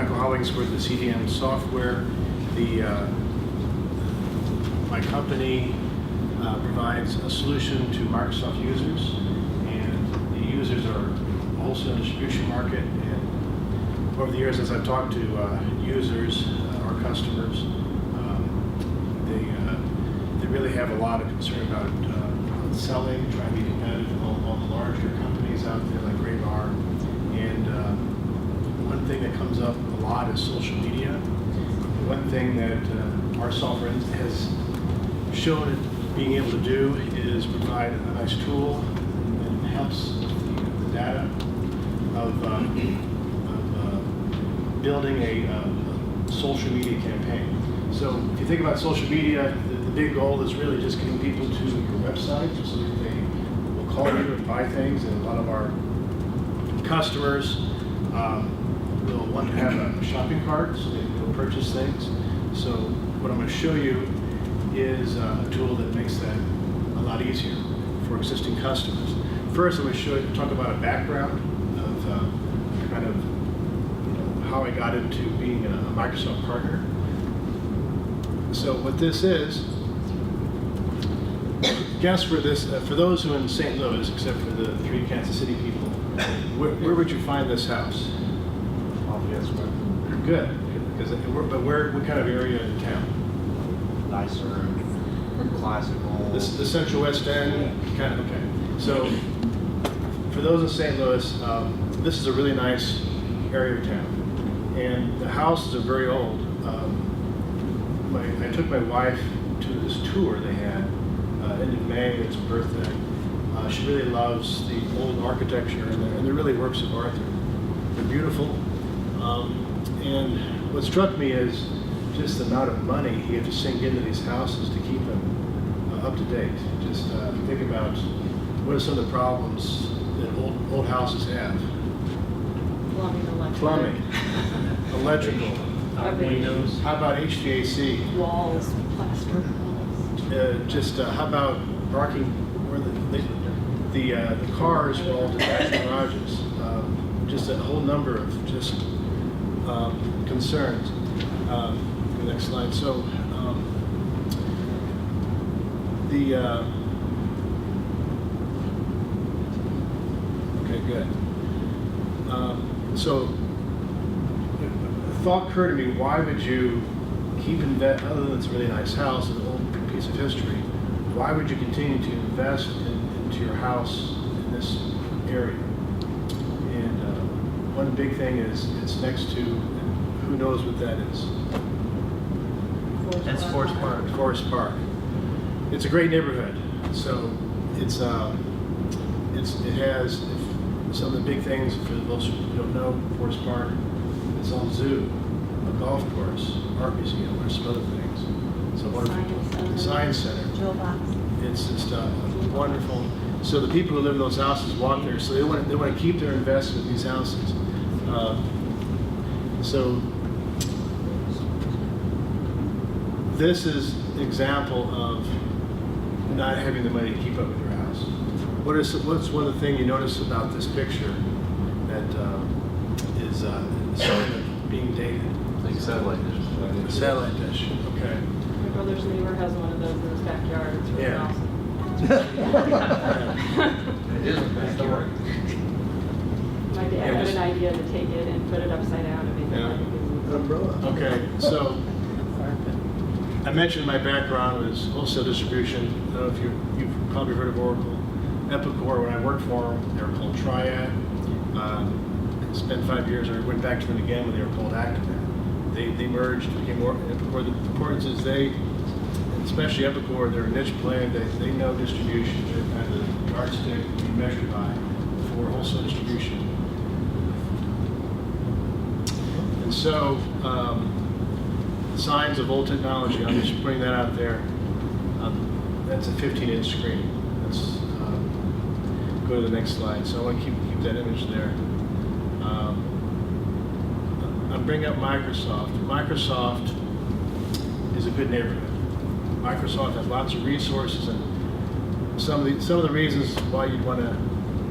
Hollingsworth of CDM Software. My company provides a solution to Microsoft users, and the users are wholesale distribution market. And over the years, as I've talked to users, our customers, they really have a lot of concern about selling, trying to be competitive with all the larger companies out there like Great R. And one thing that comes up a lot is social media. One thing that our software has shown it being able to do is provide a nice tool that helps with the data of building a social media campaign. So if you think about social media, the big goal is really just getting people to your website so that they will call you and buy things. And a lot of our customers will want to have a shopping cart so they can go purchase things. So what I'm going to show you is a tool that makes that a lot easier for existing customers. First, I'm going to talk about a background of kind of how I got into being a Microsoft partner. So what this is, guess where this, for those who are in St. Louis, except for the 3 Kansas City people, where would you find this house? Good. But what kind of area in town? Nicer, classical. The Central West End? Kind of, okay. So for those in St. Louis, this is a really nice area of town. And the houses are very old. I took my wife to this tour they had end of May. It's her birthday. She really loves the old architecture, and they're really works of art. They're beautiful. And what struck me is just the amount of money he had to sink into these houses to keep them up to date. Just think about what are some of the problems that old houses have. Plumbing, electrical, Windows. How about HVAC? Walls, plaster walls. How about parking where the cars were all detached garages? Just a whole number of just concerns. The next slide. So okay, good. So a thought occurred to me: why would you keep other than it's a really nice house and an old piece of history? Why would you continue to invest into your house in this area? And one big thing is it's next to, who knows what that is? That's Forest Park. Forest Park. It's a great neighborhood. So it has some of the big things. For those who don't know, Forest Park, it's all zoo, a golf course, art museum, there's some other things. So wonderful. Science Center. It's just wonderful. So the people who live in those houses walk there. So they want to keep their investment in these houses. So this is an example of not having the money to keep up with your house. What's one of the things you notice about this picture that is something of being dated? Like satellite dish. Satellite dish. Okay. My brother's neighbor has one of those in his backyard. It's really Yeah. awesome. It is a backyard. My dad had an idea to take it and put it upside down and make it like a gazebo. Umbrella. Okay. So I mentioned my background was wholesale distribution. I don't know if you've probably heard of Oracle. Epicor, when I worked for them, they were called Triad. I spent 5 years, I went back to them again when they were called Activac. They merged, became more Epicor. The importance is especially Epicor, they're a niche player. They know distribution. They're kind of the yardstick to be measured by for wholesale distribution. And so, signs of old technology, I'm just putting that out there. That's a 15-inch screen. Let's go to the next slide. So I want to keep that image there. I'm bringing up Microsoft. Microsoft is a good neighborhood. Microsoft has lots of resources, and some of the reasons why you'd want to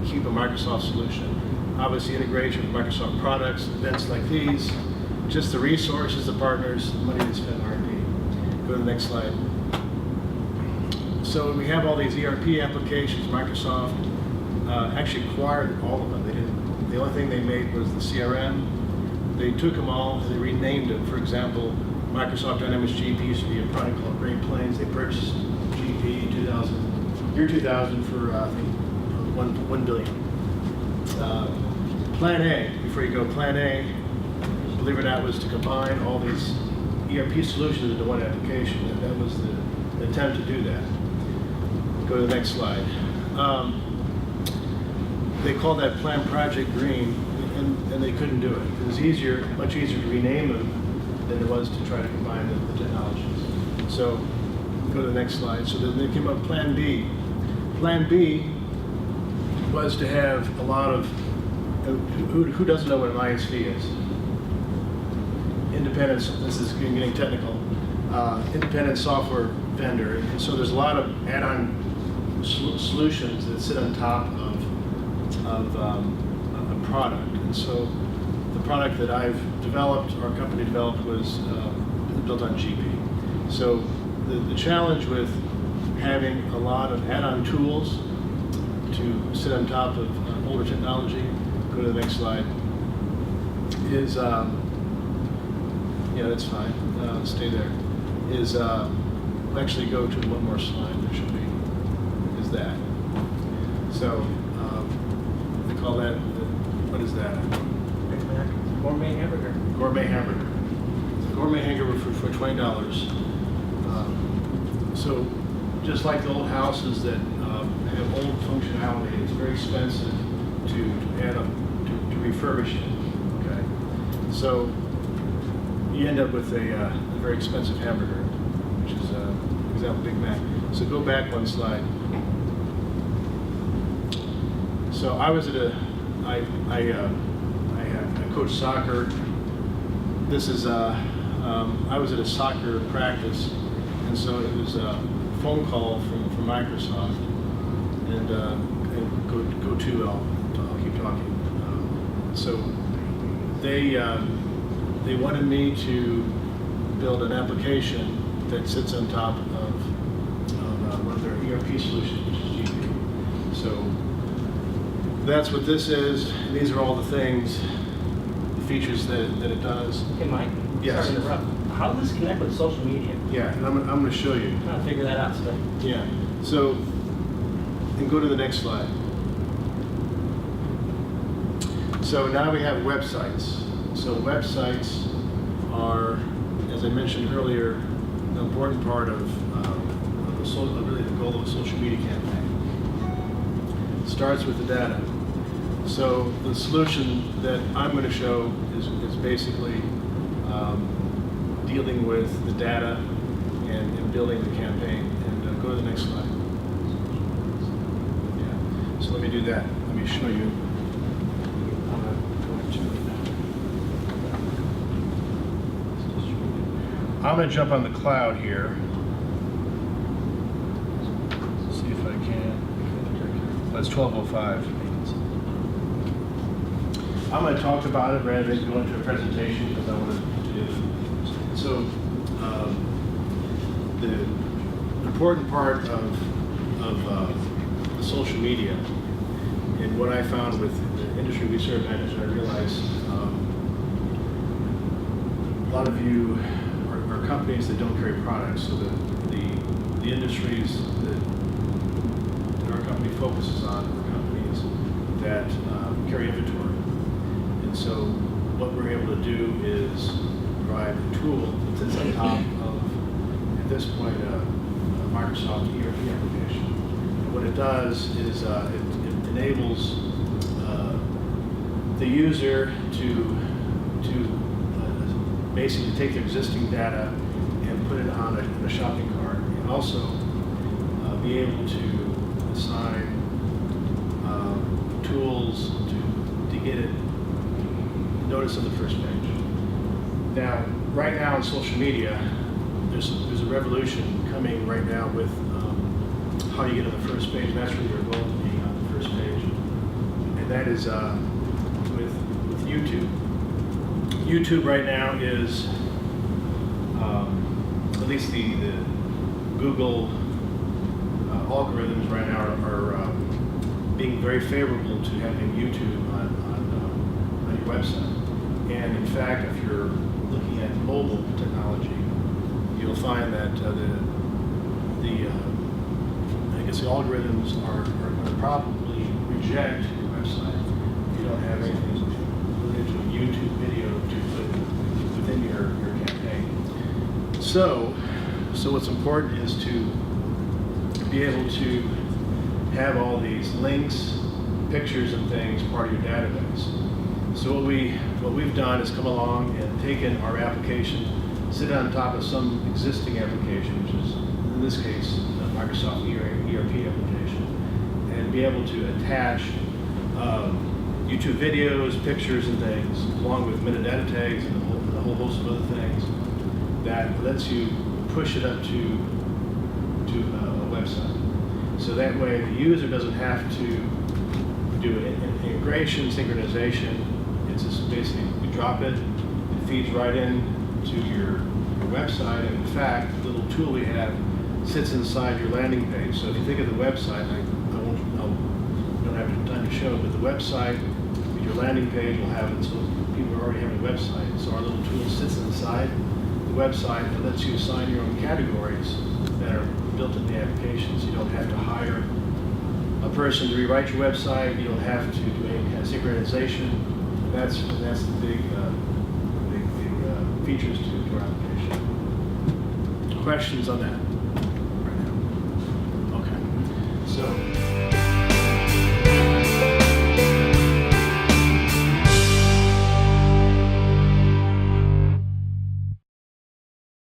keep a Microsoft solution. Obviously, integration with Microsoft products, events like these, just the resources, the partners, the money to spend on R&D. Go to the next slide. So we have all these ERP applications. Microsoft actually acquired all of them. They didn't. The only thing they made was the CRM. They took them all and they renamed them. For example, Microsoft Dynamics GP used to be a product called Great Plains. They purchased GP year 2000 for I think $1 billion. Plan A, before you go, Plan A, believe it or not, was to combine all these ERP solutions into one application, and that was the attempt to do that. Go to the next slide. They called that Plan Project Green, and they couldn't do it. It was much easier to rename them than it was to try to combine the technologies. So go to the next slide. So then they came up with Plan B. Plan B was to have a lot of, who doesn't know what an ISV is? Independent, this is getting technical, independent software vendor. And so there's a lot of add-on solutions that sit on top of a product. And so the product that I've developed, our company developed, was built on GP. So the challenge with having a lot of add-on tools to sit on top of older technology, go to the next slide, is, yeah, that's fine, stay there, is, actually go to one more slide, there should be, is that. So, they call that, what is that? Gourmet Hamburger. Gourmet Hamburger. It's a Gourmet Hamburger for $20. So, just like the old houses that have old functionality, it's very expensive to add up, to refurbish it. Okay, so you end up with a very expensive hamburger, which is, for example, Big Mac. So go back one slide. So I was at I coach soccer. This is I was at a soccer practice, and so it was a phone call from Microsoft, and go to. I'll keep talking. So they wanted me to build an application that sits on top of one of their ERP solutions, which is GP. So that's what this is. And these are all the things, the features that it does. Hey, Mike. Yes. Sorry to interrupt. How does this connect with social media? Yeah, and I'm going to show you. I'm trying to figure that out today. Yeah. So, and go to the next slide. So now we have websites. So websites are, as I mentioned earlier, an important part of really the goal of a social media campaign. It starts with the data. So the solution that I'm going to show is basically dealing with the data and building the campaign. And go to the next slide. Yeah. So let me do that. Let me show you. I'm going to jump on the cloud here. See if I can. That's 12:05. I'm going to talk about it rather than go into a presentation because I want to do it. So the important part of social media and what I found with the industry we serve at is I realized a lot of you are companies that don't carry products, so the industries that our company focuses on are companies that carry inventory. And so what we're able to do is provide a tool that sits on top of, at this point, a Microsoft ERP application. And what it does is it enables the user to basically take their existing data and put it on a shopping cart, and also be able to assign tools to get it notice of the first page. Now, right now in social media, there's a revolution coming right now with how you get on the first page. And that's really your goal, to be on the first page, and that is with YouTube. YouTube right now is, at least the Google algorithms right now are being very favorable to having YouTube on your website. And in fact, if you're looking at mobile technology, you'll find that I guess the algorithms are going to probably reject your website if you don't have anything related to a YouTube video to put within your campaign. So what's important is to be able to have all these links, pictures, and things part of your database. So what we've done is come along and taken our application, sit on top of some existing application, which is in this case a Microsoft ERP application, and be able to attach YouTube videos, pictures, and things, along with metadata tags and a whole host of other things that lets you push it up to a website. So that way the user doesn't have to do an integration, synchronization. It's just basically you drop it, it feeds right in to your website, and in fact, the little tool we have sits inside your landing page. So if you think of the website, I don't have time to show, but the website, your landing page will have it, so people already have a website. So our little tool sits inside the website and lets you assign your own categories that are built in the application. So you don't have to hire a person to rewrite your website. You don't have to do any kind of synchronization. That's the big features to our application. Questions on that right now? Okay. So